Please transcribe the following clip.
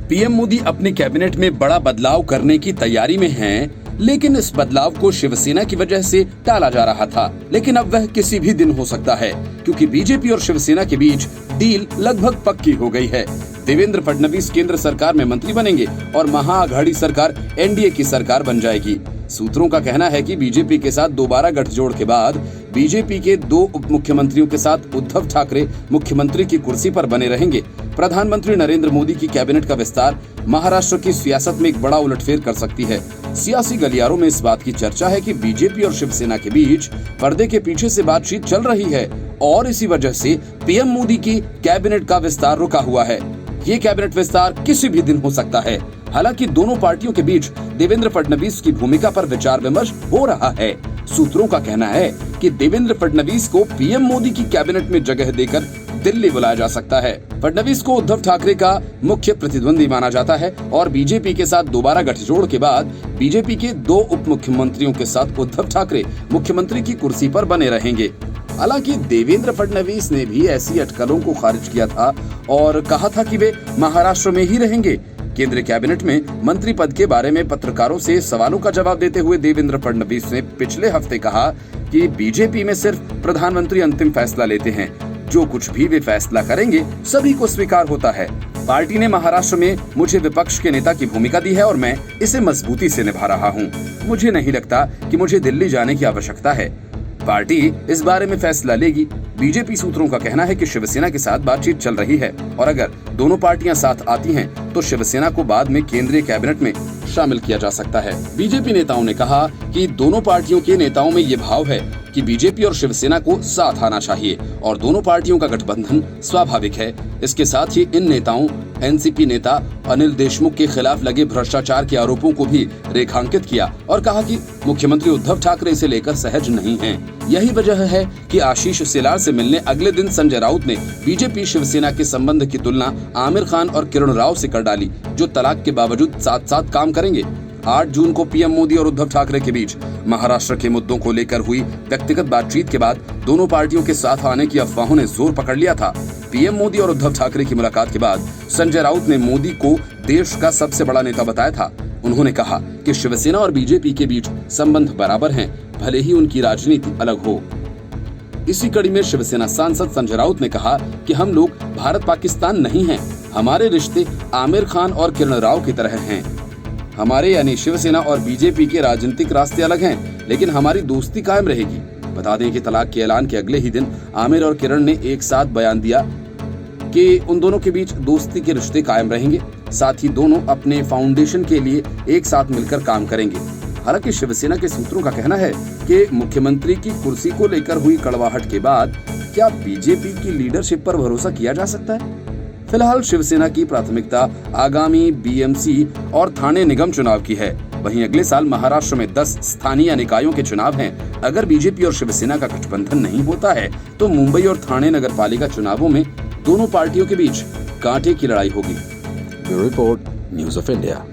PM Modi अपने cabinet में बड़ा बदलाव करने की तैयारी में हैं, लेकिन इस बदलाव को शिवसेना की वजह से टाला जा रहा था। लेकिन अब वह किसी भी दिन हो सकता है, क्योंकि बीजेपी और शिवसेना के बीच डील लगभग पक्की हो गई है। देवेंद्र फडणवीस केंद्र सरकार में मंत्री बनेंगे और महाआघाड़ी सरकार एनडीए की सरकार बन जाएगी। सूत्रों का कहना है कि बीजेपी के साथ दोबारा गठजोड़ के बाद बीजेपी के 2 उप मुख्यमंत्रियों के साथ उद्धव ठाकरे मुख्यमंत्री की कुर्सी पर बने रहेंगे। प्रधानमंत्री नरेंद्र मोदी की कैबिनेट का विस्तार महाराष्ट्र की सियासत में एक बड़ा उलटफेर कर सकती है। सियासी गलियारों में इस बात की चर्चा है कि बीजेपी और शिवसेना के बीच पर्दे के पीछे से बातचीत चल रही है और इसी वजह से पीएम मोदी की कैबिनेट का विस्तार रुका हुआ है। ये कैबिनेट विस्तार किसी भी दिन हो सकता है। हालांकि दोनों पार्टियों के बीच देवेंद्र फडणवीस की भूमिका पर विचार विमर्श हो रहा है। सूत्रों का कहना है कि देवेंद्र फडणवीस को पीएम मोदी की कैबिनेट में जगह देकर दिल्ली बुलाया जा सकता है। फडणवीस को उद्धव ठाकरे का मुख्य प्रतिद्वंदी माना जाता है और बीजेपी के साथ दोबारा गठजोड़ के बाद बीजेपी के 2 उप मुख्यमंत्रियों के साथ उद्धव ठाकरे मुख्यमंत्री की कुर्सी पर बने रहेंगे। हालांकि देवेंद्र फडणवीस ने भी ऐसी अटकलों को खारिज किया था और कहा था कि वे महाराष्ट्र में ही रहेंगे। केंद्रीय कैबिनेट में मंत्री पद के बारे में पत्रकारों से सवालों का जवाब देते हुए देवेंद्र फडणवीस ने पिछले हफ्ते कहा कि बीजेपी में सिर्फ प्रधानमंत्री अंतिम फैसला लेते हैं। जो कुछ भी वे फैसला करेंगे सभी को स्वीकार होता है। पार्टी ने महाराष्ट्र में मुझे विपक्ष के नेता की भूमिका दी है और मैं इसे मजबूती से निभा रहा हूँ। मुझे नहीं लगता कि मुझे दिल्ली जाने की आवश्यकता है। पार्टी इस बारे में फैसला लेगी। बीजेपी सूत्रों का कहना है कि शिवसेना के साथ बातचीत चल रही है और अगर दोनों पार्टियां साथ आती हैं, तो शिवसेना को बाद में केंद्रीय कैबिनेट में शामिल किया जा सकता है। बीजेपी नेताओं ने कहा कि दोनों पार्टियों के नेताओं में ये भाव है कि बीजेपी और शिवसेना को साथ आना चाहिए और दोनों पार्टियों का गठबंधन स्वाभाविक है। इसके साथ ही इन नेताओं एनसीपी नेता अनिल देशमुख के खिलाफ लगे भ्रष्टाचार के आरोपों को भी रेखांकित किया और कहा कि मुख्यमंत्री उद्धव ठाकरे इसे लेकर सहज नहीं हैं। यही वजह है कि आशीष सिलार से मिलने अगले दिन संजय राउत ने बीजेपी शिवसेना के संबंध की तुलना आमिर खान और किरण राव से कर डाली, जो तलाक के बावजूद साथ साथ काम करेंगे। 8 जून को पीएम मोदी और उद्धव ठाकरे के बीच महाराष्ट्र के मुद्दों को लेकर हुई व्यक्तिगत बातचीत के बाद दोनों पार्टियों के साथ आने की अफवाहों ने जोर पकड़ लिया था। पीएम मोदी और उद्धव ठाकरे की मुलाकात के बाद संजय राउत ने मोदी को देश का सबसे बड़ा नेता बताया था। उन्होंने कहा कि शिवसेना और बीजेपी के बीच संबंध बराबर हैं, भले ही उनकी राजनीति अलग हो। इसी कड़ी में शिवसेना सांसद संजय राउत ने कहा कि हम लोग भारत पाकिस्तान नहीं हैं, हमारे रिश्ते आमिर खान और किरण राव की तरह हैं। हमारे यानी शिवसेना और बीजेपी के राजनीतिक रास्ते अलग हैं, लेकिन हमारी दोस्ती कायम रहेगी। बता दें कि तलाक के ऐलान के अगले ही दिन आमिर और किरण ने एक साथ बयान दिया कि उन दोनों के बीच दोस्ती के रिश्ते कायम रहेंगे, साथ ही दोनों अपने फाउंडेशन के लिए एक साथ मिलकर काम करेंगे। हालांकि शिवसेना के सूत्रों का कहना है कि मुख्यमंत्री की कुर्सी को लेकर हुई कड़वाहट के बाद क्या बीजेपी की लीडरशिप पर भरोसा किया जा सकता है? फिलहाल शिवसेना की प्राथमिकता आगामी बीएमसी और ठाणे निगम चुनाव की है। वहीं अगले साल महाराष्ट्र में 10 स्थानीय निकायों के चुनाव हैं। अगर बीजेपी और शिवसेना का गठबंधन नहीं होता है, तो मुंबई और ठाणे नगर पालिका चुनावों में दोनों पार्टियों के बीच कांटे की लड़ाई होगी। Bureau report, news of India.